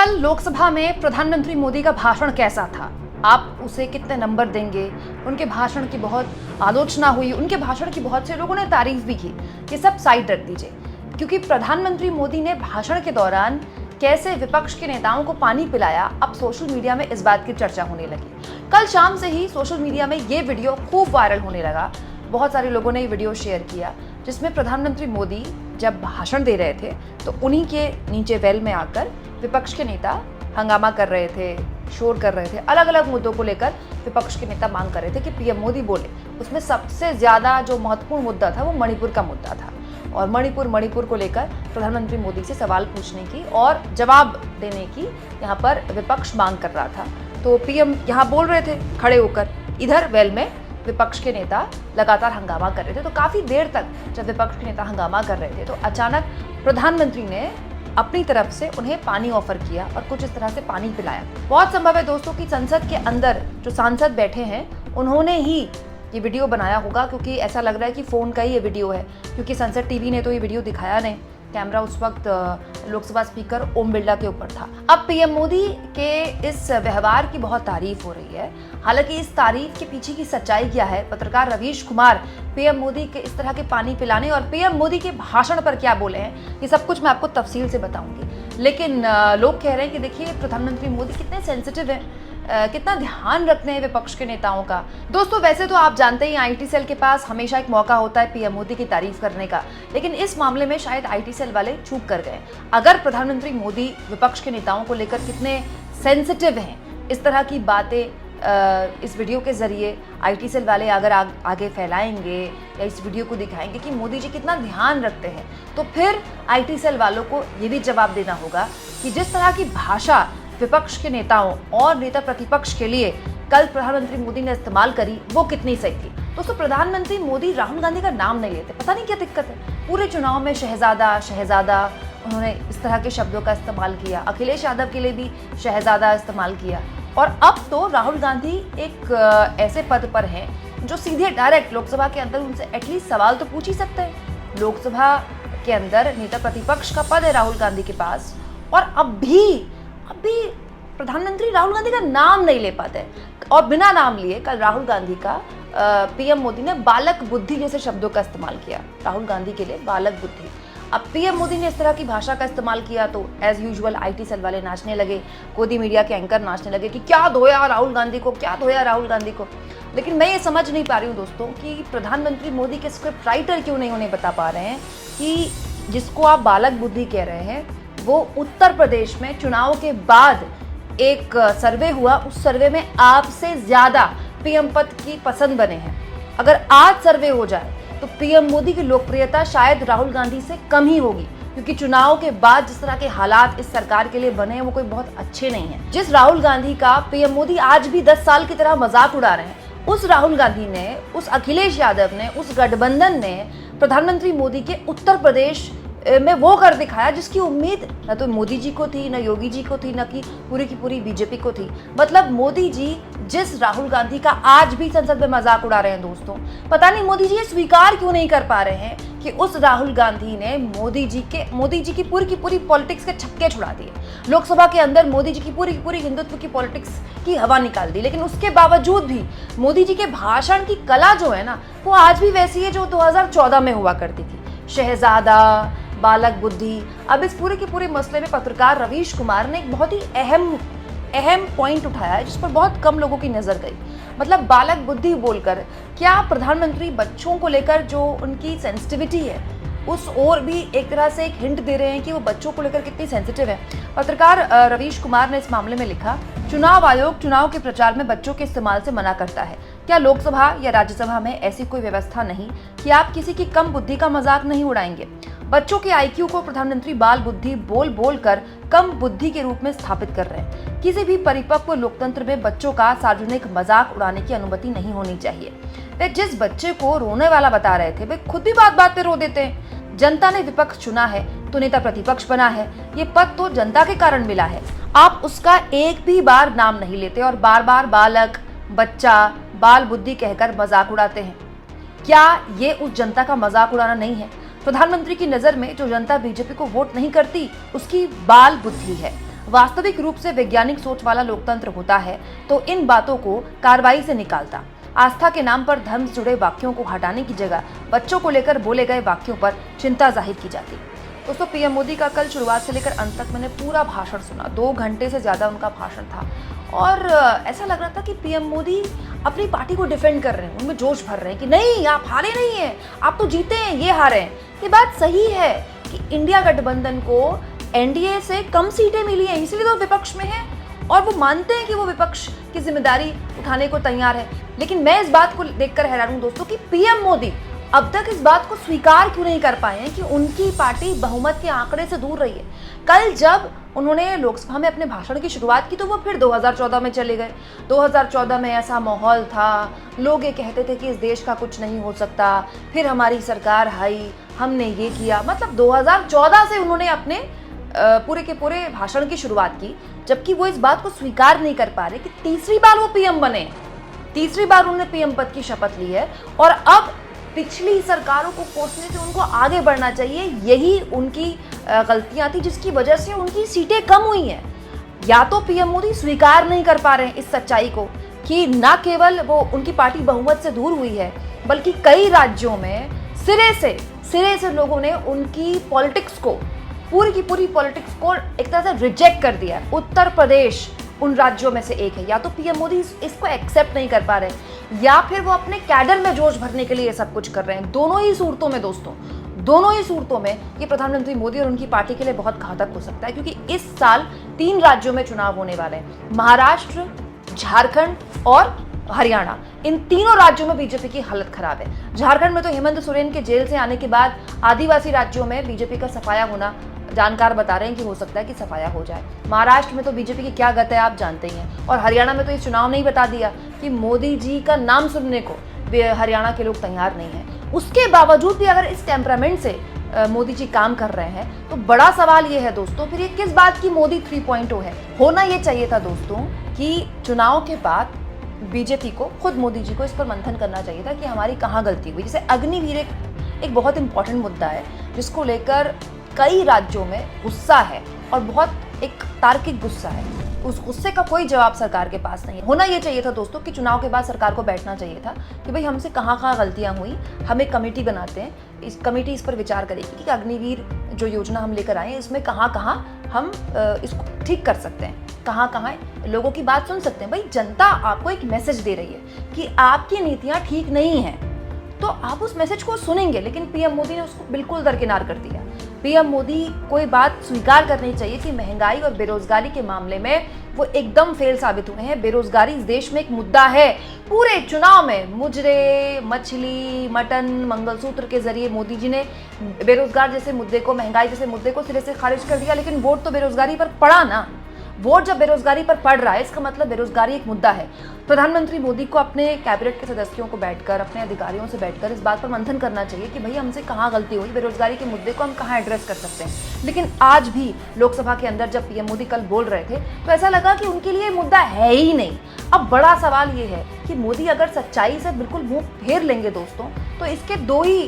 कल लोकसभा में प्रधानमंत्री मोदी का भाषण कैसा था? आप उसे कितने नंबर देंगे? उनके भाषण की बहुत आलोचना हुई, उनके भाषण की बहुत से लोगों ने तारीफ भी की। ये सब साइड रख दीजिए, क्योंकि प्रधानमंत्री मोदी ने भाषण के दौरान कैसे विपक्ष के नेताओं को पानी पिलाया, अब सोशल मीडिया में इस बात की चर्चा होने लगी। कल शाम से ही सोशल मीडिया में ये वीडियो खूब वायरल होने लगा। बहुत सारे लोगों ने ये वीडियो शेयर किया, जिसमें प्रधानमंत्री मोदी जब भाषण दे रहे थे तो उन्हीं के नीचे वेल में आकर विपक्ष के नेता हंगामा कर रहे थे, शोर कर रहे थे। अलग अलग मुद्दों को लेकर विपक्ष के नेता मांग कर रहे थे कि पीएम मोदी बोले। उसमें सबसे ज्यादा जो महत्वपूर्ण मुद्दा था वो मणिपुर का मुद्दा था, और मणिपुर को लेकर प्रधानमंत्री मोदी से सवाल पूछने की और जवाब देने की यहाँ पर विपक्ष मांग कर रहा था। तो पीएम यहाँ बोल रहे थे खड़े होकर, इधर वेल में विपक्ष के नेता लगातार हंगामा कर रहे थे। तो काफी देर तक जब विपक्ष के नेता हंगामा कर रहे थे तो अचानक प्रधानमंत्री ने अपनी तरफ से उन्हें पानी ऑफर किया और कुछ इस तरह से पानी पिलाया। बहुत संभव है दोस्तों कि संसद के अंदर जो सांसद बैठे हैं उन्होंने ही ये वीडियो बनाया होगा, क्योंकि ऐसा लग रहा है कि फ़ोन का ही ये वीडियो है, क्योंकि संसद टीवी ने तो ये वीडियो दिखाया नहीं। कैमरा उस वक्त लोकसभा स्पीकर ओम बिरला के ऊपर था। अब पीएम मोदी के इस व्यवहार की बहुत तारीफ हो रही है। हालांकि इस तारीफ के पीछे की सच्चाई क्या है, पत्रकार रवीश कुमार पीएम मोदी के इस तरह के पानी पिलाने और पीएम मोदी के भाषण पर क्या बोले हैं, ये सब कुछ मैं आपको तफसील से बताऊंगी। लेकिन लोग कह रहे हैं कि देखिए प्रधानमंत्री मोदी कितने सेंसिटिव हैं, कितना ध्यान रखते हैं विपक्ष के नेताओं का। दोस्तों वैसे तो आप जानते ही आईटी सेल के पास हमेशा एक मौका होता है पीएम मोदी की तारीफ करने का, लेकिन इस मामले में शायद आईटी सेल वाले चूक कर गए। अगर प्रधानमंत्री मोदी विपक्ष के नेताओं को लेकर कितने सेंसिटिव हैं, इस तरह की बातें इस वीडियो के जरिए आईटी सेल वाले अगर आगे फैलाएंगे या इस वीडियो को दिखाएंगे कि मोदी जी कितना ध्यान रखते हैं, तो फिर आईटी सेल वालों को ये भी जवाब देना होगा कि जिस तरह की भाषा विपक्ष के नेताओं और नेता प्रतिपक्ष के लिए कल प्रधानमंत्री मोदी ने इस्तेमाल करी वो कितनी सही थी। दोस्तों प्रधानमंत्री मोदी राहुल गांधी का नाम नहीं लेते, पता नहीं क्या दिक्कत है। पूरे चुनाव में शहजादा उन्होंने इस तरह के शब्दों का इस्तेमाल किया, अखिलेश यादव के लिए भी शहजादा इस्तेमाल किया, और अब तो राहुल गांधी एक ऐसे पद पर हैं जो सीधे डायरेक्ट लोकसभा के अंदर उनसे एटलीस्ट सवाल तो पूछ ही सकते हैं। लोकसभा के अंदर नेता प्रतिपक्ष का पद है राहुल गांधी के पास, और अब भी प्रधानमंत्री राहुल गांधी का नाम नहीं ले पाते, और बिना नाम लिए कल राहुल गांधी का पीएम मोदी ने बालक बुद्धि जैसे शब्दों का इस्तेमाल किया। राहुल गांधी के लिए बालक बुद्धि। अब पीएम मोदी ने इस तरह की भाषा का इस्तेमाल किया तो एज यूजुअल आईटी सेल वाले नाचने लगे, गोदी मीडिया के एंकर नाचने लगे कि क्या धोया राहुल गांधी को, क्या धोया राहुल गांधी को। लेकिन मैं ये समझ नहीं पा रही हूँ दोस्तों कि प्रधानमंत्री मोदी के स्क्रिप्ट राइटर क्यों नहीं उन्हें बता पा रहे हैं कि जिसको आप बालक बुद्धि कह रहे हैं वो उत्तर प्रदेश में चुनाव के बाद एक सर्वे हुआ, उस सर्वे में आपसे ज्यादा पीएम पद की पसंद बने हैं। अगर आज सर्वे हो जाए तो पीएम मोदी की लोकप्रियता शायद राहुल गांधी से कम ही होगी, क्योंकि चुनाव के बाद जिस तरह के हालात इस सरकार के लिए बने हैं वो कोई बहुत अच्छे नहीं है। जिस राहुल गांधी का पीएम मोदी आज भी 10 साल की तरह मजाक उड़ा रहे हैं, उस राहुल गांधी ने, उस अखिलेश यादव ने, उस गठबंधन ने प्रधानमंत्री मोदी के उत्तर प्रदेश में वो कर दिखाया जिसकी उम्मीद न तो मोदी जी को थी, न योगी जी को थी, न कि पूरी की पूरी बीजेपी को थी। मतलब मोदी जी जिस राहुल गांधी का आज भी संसद में मजाक उड़ा रहे हैं दोस्तों, पता नहीं मोदी जी ये स्वीकार क्यों नहीं कर पा रहे हैं कि उस राहुल गांधी ने मोदी जी की पूरी पॉलिटिक्स के छक्के छुड़ा दिए। लोकसभा के अंदर मोदी जी की पूरी हिंदुत्व की पॉलिटिक्स की हवा निकाल दी। लेकिन उसके बावजूद भी मोदी जी के भाषण की कला जो है ना, वो आज भी वैसी है जो 2014 में हुआ करती थी। शहजादा, बालक बुद्धि। अब इस पूरे के पूरे मसले में पत्रकार रवीश कुमार ने एक बहुत ही अहम पॉइंट उठाया है जिस पर बहुत कम लोगों की नजर गई। मतलब बालक बुद्धि बोलकर क्या प्रधानमंत्री बच्चों को लेकर जो उनकी सेंसिटिविटी है उस ओर भी एक तरह से एक हिंट दे रहे हैं कि वो बच्चों को लेकर कितनी सेंसिटिव है। पत्रकार रवीश कुमार ने इस मामले में लिखा, चुनाव आयोग चुनाव के प्रचार में बच्चों के इस्तेमाल से मना करता है। क्या लोकसभा या राज्यसभा में ऐसी कोई व्यवस्था नहीं कि आप किसी की कम बुद्धि का मजाक नहीं उड़ाएंगे? बच्चों के आईक्यू को प्रधानमंत्री बाल बुद्धि बोल कर कम बुद्धि के रूप में स्थापित कर रहे हैं। किसी भी परिपक्व लोकतंत्र में बच्चों का सार्वजनिक मजाक उड़ाने की अनुमति नहीं होनी चाहिए। वे जिस बच्चे को रोने वाला बता रहे थे वे खुद भी बात पे रो देते हैं। जनता ने विपक्ष चुना है तो नेता प्रतिपक्ष बना है, ये पद तो जनता के कारण मिला है। आप उसका एक भी बार नाम नहीं लेते और बार बालक, बच्चा, बाल बुद्धि कहकर मजाक उड़ाते हैं। क्या ये उस जनता का मजाक उड़ाना नहीं है? प्रधानमंत्री की नजर में जो जनता बीजेपी को वोट नहीं करती उसकी बाल बुद्धि है। वास्तविक रूप से वैज्ञानिक सोच वाला लोकतंत्र होता है तो इन बातों को कार्रवाई से निकालता। आस्था के नाम पर धर्म से जुड़े वाक्यों को हटाने की जगह बच्चों को लेकर बोले गए वाक्यों पर चिंता जाहिर की जाती। दोस्तों, पीएम मोदी का कल शुरुआत से लेकर अंत तक मैंने पूरा भाषण सुना। 2 घंटे से ज्यादा उनका भाषण था और ऐसा लग रहा था कि पीएम मोदी अपनी पार्टी को डिफेंड कर रहे हैं, उनमें जोश भर रहे हैं कि नहीं, आप हारे नहीं हैं, आप तो जीते हैं, ये हारे हैं। ये बात सही है कि इंडिया गठबंधन को एनडीए से कम सीटें मिली हैं, इसलिए तो विपक्ष में है और वो मानते हैं कि वो विपक्ष की जिम्मेदारी उठाने को तैयार है। लेकिन मैं इस बात को देखकर हैरान हूं दोस्तों कि पीएम मोदी अब तक इस बात को स्वीकार क्यों नहीं कर पाए हैं कि उनकी पार्टी बहुमत के आंकड़े से दूर रही है। कल जब उन्होंने लोकसभा में अपने भाषण की शुरुआत की तो वो फिर 2014 में चले गए। 2014 में ऐसा माहौल था, लोग ये कहते थे कि इस देश का कुछ नहीं हो सकता, फिर हमारी सरकार आई, हमने ये किया। मतलब 2014 से उन्होंने अपने पूरे के पूरे भाषण की शुरुआत की, जबकि वो इस बात को स्वीकार नहीं कर पा रहे कि तीसरी बार वो पीएम बने, तीसरी बार उन्होंने पीएम पद की शपथ ली है और अब पिछली सरकारों को कोसने से उनको आगे बढ़ना चाहिए। यही उनकी गलतियां थी जिसकी वजह से उनकी सीटें कम हुई हैं। या तो पीएम मोदी स्वीकार नहीं कर पा रहे हैं इस सच्चाई को कि न केवल वो उनकी पार्टी बहुमत से दूर हुई है, बल्कि कई राज्यों में सिरे से लोगों ने उनकी पॉलिटिक्स को, पूरी की पूरी पॉलिटिक्स को एक तरह से रिजेक्ट कर दिया। उत्तर प्रदेश उन राज्यों में से एक है। या तो पीएम मोदी इसको एक्सेप्ट नहीं कर पा रहे या फिर वो अपने कैडर में जोश भरने के लिए सब कुछ कर रहे हैं। दोनों ही सूरतों में दोस्तों, दोनों ही सूरतों में ये प्रधानमंत्री मोदी और उनकी पार्टी के लिए बहुत घातक हो सकता है, क्योंकि इस साल 3 राज्यों में चुनाव होने वाले हैं, महाराष्ट्र, झारखंड और हरियाणा। इन तीनों राज्यों में बीजेपी की हालत खराब है। झारखंड में तो हेमंत सोरेन के जेल से आने के बाद आदिवासी राज्यों में बीजेपी का सफाया होना, जानकार बता रहे हैं कि हो सकता है कि सफाया हो जाए। महाराष्ट्र में तो बीजेपी की क्या गत है आप जानते ही हैं, और हरियाणा में तो ये चुनाव ने ही बता दिया कि मोदी जी का नाम सुनने को हरियाणा के लोग तैयार नहीं हैं। उसके बावजूद भी अगर इस टेम्परामेंट से मोदी जी काम कर रहे हैं तो बड़ा सवाल ये है दोस्तों, फिर ये किस बात की मोदी 3.0 है। होना ये चाहिए था दोस्तों कि चुनाव के बाद बीजेपी को, खुद मोदी जी को इस पर मंथन करना चाहिए था कि हमारी कहाँ गलती हुई। जैसे अग्निवीर एक बहुत इंपॉर्टेंट मुद्दा है जिसको लेकर कई राज्यों में गुस्सा है और बहुत एक तार्किक गुस्सा है। उस गुस्से का कोई जवाब सरकार के पास नहीं है। होना ये चाहिए था दोस्तों कि चुनाव के बाद सरकार को बैठना चाहिए था कि भाई हमसे कहाँ कहाँ गलतियाँ हुई, हम एक कमेटी बनाते हैं, इस कमेटी इस पर विचार करेगी कि अग्निवीर जो योजना हम लेकर आए हैं इसमें कहाँ कहाँ हम इसको ठीक कर सकते हैं, कहाँ कहाँ लोगों की बात सुन सकते हैं। भाई जनता आपको एक मैसेज दे रही है कि आपकी नीतियाँ ठीक नहीं हैं, तो आप उस मैसेज को सुनेंगे। लेकिन पीएम मोदी ने उसको बिल्कुल दरकिनार कर दिया। पीएम मोदी को ये बात स्वीकार करनी चाहिए कि महंगाई और बेरोजगारी के मामले में वो एकदम फेल साबित हुए हैं। बेरोजगारी इस देश में एक मुद्दा है। पूरे चुनाव में मुजरे, मछली, मटन, मंगलसूत्र के जरिए मोदी जी ने बेरोजगार जैसे मुद्दे को, महंगाई जैसे मुद्दे को सिरे से खारिज कर दिया। लेकिन वोट तो बेरोजगारी पर पड़ा ना। वोट जब बेरोजगारी पर पड़ रहा है इसका मतलब बेरोजगारी एक मुद्दा है। प्रधानमंत्री मोदी को अपने कैबिनेट के सदस्यों को बैठकर, अपने अधिकारियों से बैठकर इस बात पर मंथन करना चाहिए कि भाई हमसे कहाँ गलती हुई, बेरोजगारी के मुद्दे को हम कहाँ एड्रेस कर सकते हैं। लेकिन आज भी लोकसभा के अंदर जब पीएम मोदी कल बोल रहे थे तो ऐसा लगा कि उनके लिए मुद्दा है ही नहीं। अब बड़ा सवाल ये है कि मोदी अगर सच्चाई से बिल्कुल मुंह फेर लेंगे दोस्तों तो इसके 2 ही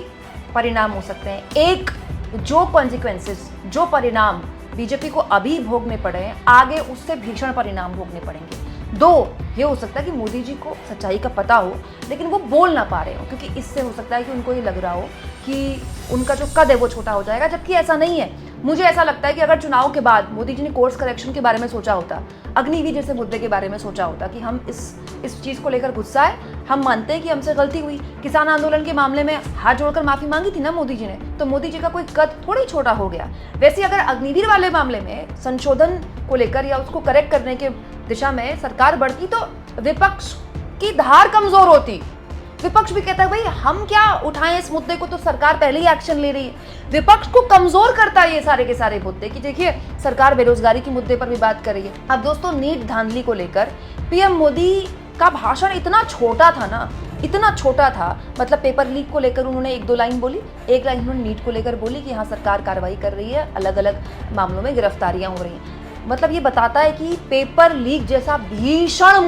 परिणाम हो सकते हैं। एक, जो कॉन्सिक्वेंसेस, जो परिणाम बीजेपी को अभी भोगने पड़े हैं, आगे उससे भीषण परिणाम भोगने पड़ेंगे। 2, ये हो सकता है कि मोदी जी को सच्चाई का पता हो लेकिन वो बोल ना पा रहे हो, क्योंकि इससे हो सकता है कि उनको ये लग रहा हो कि उनका जो कद है वो छोटा हो जाएगा, जबकि ऐसा नहीं है। मुझे ऐसा लगता है कि अगर चुनाव के बाद मोदी जी ने कोर्स करेक्शन के बारे में सोचा होता, अग्निवीर जैसे मुद्दे के बारे में सोचा होता कि हम इस चीज़ को लेकर गुस्सा है, हम मानते हैं कि हमसे गलती हुई। किसान आंदोलन के मामले में हाथ जोड़कर माफ़ी मांगी थी ना मोदी जी ने, तो मोदी जी का कोई कद थोड़ी छोटा हो गया। वैसे अगर अग्निवीर वाले मामले में संशोधन को लेकर या उसको करेक्ट करने के दिशा में सरकार बढ़ती तो विपक्ष की धार कमजोर होती। विपक्ष भी कहता है भाई हम क्या उठाएं इस मुद्दे को, तो सरकार पहले ही एक्शन ले रही है। विपक्ष को कमजोर करता है ये सारे के सारे मुद्दे कि देखिए सरकार बेरोजगारी के मुद्दे पर भी बात कर रही है। अब दोस्तों नीट धांधली को लेकर पीएम मोदी का भाषण इतना छोटा था ना, इतना छोटा था। मतलब पेपर लीक को लेकर उन्होंने 1-2 लाइन बोली, 1 लाइन उन्होंने नीट को लेकर बोली कि हाँ सरकार कार्रवाई कर रही है, अलग अलग मामलों में गिरफ्तारियां हो रही हैं। मतलब ये बताता है कि पेपर लीक जैसा भीषण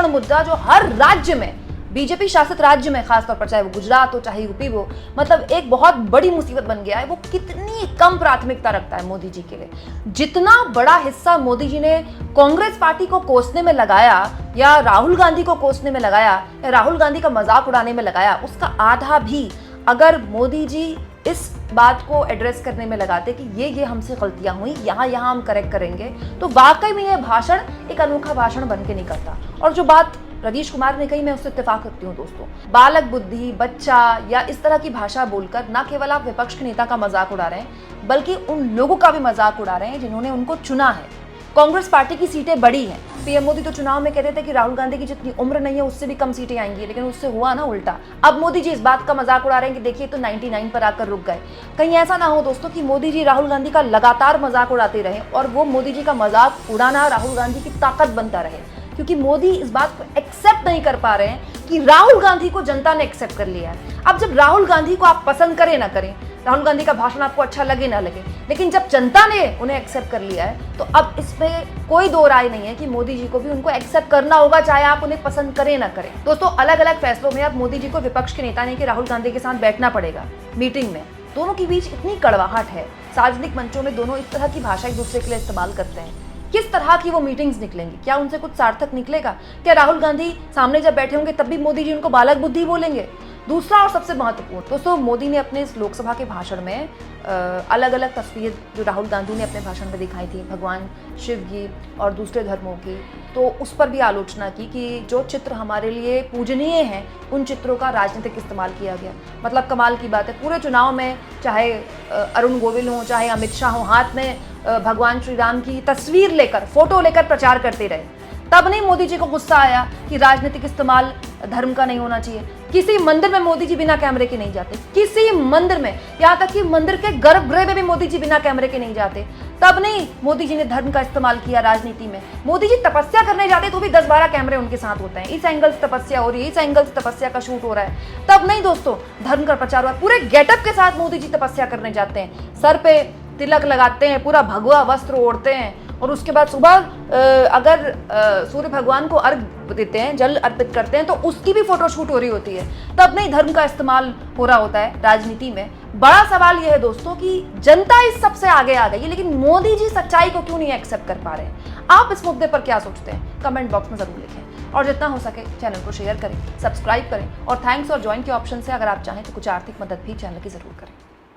मुद्दा जो हर राज्य में बीजेपी शासित राज्य में, खासतौर पर चाहे वो गुजरात हो चाहे यूपी हो, मतलब एक बहुत बड़ी मुसीबत बन गया है। वो कितनी कम प्राथमिकता रखता है मोदी जी के लिए। जितना बड़ा हिस्सा मोदी जी ने कांग्रेस पार्टी को कोसने में लगाया या राहुल गांधी को कोसने में लगाया या राहुल गांधी का मजाक उड़ाने में लगाया, उसका आधा भी अगर मोदी जी इस बात को एड्रेस करने में लगाते कि ये हमसे गलतियां हुई, यहाँ हम करेक्ट करेंगे, तो वाकई में ये भाषण एक अनोखा भाषण बन के निकलता। और जो बात रवीश कुमार ने कही, मैं उससे इत्तेफाक रखती हूँ दोस्तों। बालक बुद्धि, बच्चा या इस तरह की भाषा बोलकर न केवल आप विपक्ष के नेता का मजाक उड़ा रहे हैं, बल्कि उन लोगों का भी मजाक उड़ा रहे हैं जिन्होंने उनको चुना है। कांग्रेस पार्टी की सीटें बड़ी हैं। पीएम मोदी तो चुनाव में कहते थे कि राहुल गांधी की जितनी उम्र नहीं है उससे भी कम सीटें आएंगी, लेकिन उससे हुआ ना उल्टा। अब मोदी जी इस बात का मजाक उड़ा रहे हैं कि देखिए तो 99 पर आकर रुक गए। कहीं ऐसा ना हो दोस्तों कि मोदी जी राहुल गांधी का लगातार मजाक उड़ाते रहे और वो मोदी जी का मजाक उड़ाना राहुल गांधी की ताकत बनता रहे, क्योंकि मोदी इस बात को एक्सेप्ट नहीं कर पा रहे हैं कि राहुल गांधी को जनता ने एक्सेप्ट कर लिया है। अब जब राहुल गांधी को आप पसंद करें ना करें, राहुल गांधी का भाषण आपको अच्छा लगे ना लगे, लेकिन जब जनता ने उन्हें एक्सेप्ट कर लिया है तो अब इसमें कोई दो राय नहीं है कि मोदी जी को भी उनको एक्सेप्ट करना होगा, चाहे आप उन्हें पसंद करें ना करें। दोस्तों, अलग अलग फैसलों में अब मोदी जी को विपक्ष के नेता ने कि राहुल गांधी के साथ बैठना पड़ेगा मीटिंग में। दोनों के बीच इतनी कड़वाहट है, सार्वजनिक मंचों में दोनों इस तरह की भाषा एक दूसरे के लिए इस्तेमाल करते हैं। किस तरह की वो मीटिंग्स निकलेंगी? क्या उनसे कुछ सार्थक निकलेगा? क्या राहुल गांधी सामने जब बैठे होंगे तब भी मोदी जी उनको बालक बुद्धि बोलेंगे? दूसरा और सबसे महत्वपूर्ण, दोस्तों, मोदी ने अपने इस लोकसभा के भाषण में अलग अलग तस्वीर जो राहुल गांधी ने अपने भाषण में दिखाई थी, भगवान शिव की और दूसरे धर्मों की, तो उस पर भी आलोचना की कि जो चित्र हमारे लिए पूजनीय हैं उन चित्रों का राजनीतिक इस्तेमाल किया गया। मतलब कमाल की बात है, पूरे चुनाव में चाहे अरुण गोविल हो चाहे अमित शाह हो, हाथ में भगवान श्री राम की तस्वीर लेकर, फोटो लेकर प्रचार करते रहे। तब नहीं मोदी जी को गुस्सा आया कि राजनीतिक इस्तेमाल धर्म का नहीं होना चाहिए। किसी मंदिर में मोदी जी बिना कैमरे के नहीं जाते, किसी मंदिर में, यहाँ तक कि मंदिर के गर्भगृह में भी मोदी जी बिना कैमरे के नहीं जाते। तब नहीं मोदी जी ने धर्म का इस्तेमाल किया राजनीति में। मोदी जी तपस्या करने जाते तो भी 10-12 कैमरे उनके साथ होते हैं, इस एंगल से तपस्या हो रही है, इस एंगल से तपस्या का शूट हो रहा है। तब नहीं दोस्तों, धर्म का प्रचार हुआ। पूरे गेटअप के साथ मोदी जी तपस्या करने जाते हैं, सर पे तिलक लगाते हैं, पूरा भगवा वस्त्र ओढ़ते हैं और उसके बाद सुबह अगर सूर्य भगवान को अर्घ देते हैं, जल अर्पित करते हैं, तो उसकी भी फोटो शूट हो रही होती है। तब नहीं धर्म का इस्तेमाल हो रहा होता है राजनीति में। बड़ा सवाल यह है दोस्तों कि जनता इस सबसे आगे आ गई है, लेकिन मोदी जी सच्चाई को क्यों नहीं एक्सेप्ट कर पा रहे हैं? आप इस मुद्दे पर क्या सोचते हैं? कमेंट बॉक्स में जरूर लिखें और जितना हो सके चैनल को शेयर करें, सब्सक्राइब करें और थैंक्स और ज्वाइन के ऑप्शन से अगर आप चाहें तो कुछ आर्थिक मदद भी चैनल की जरूर करें।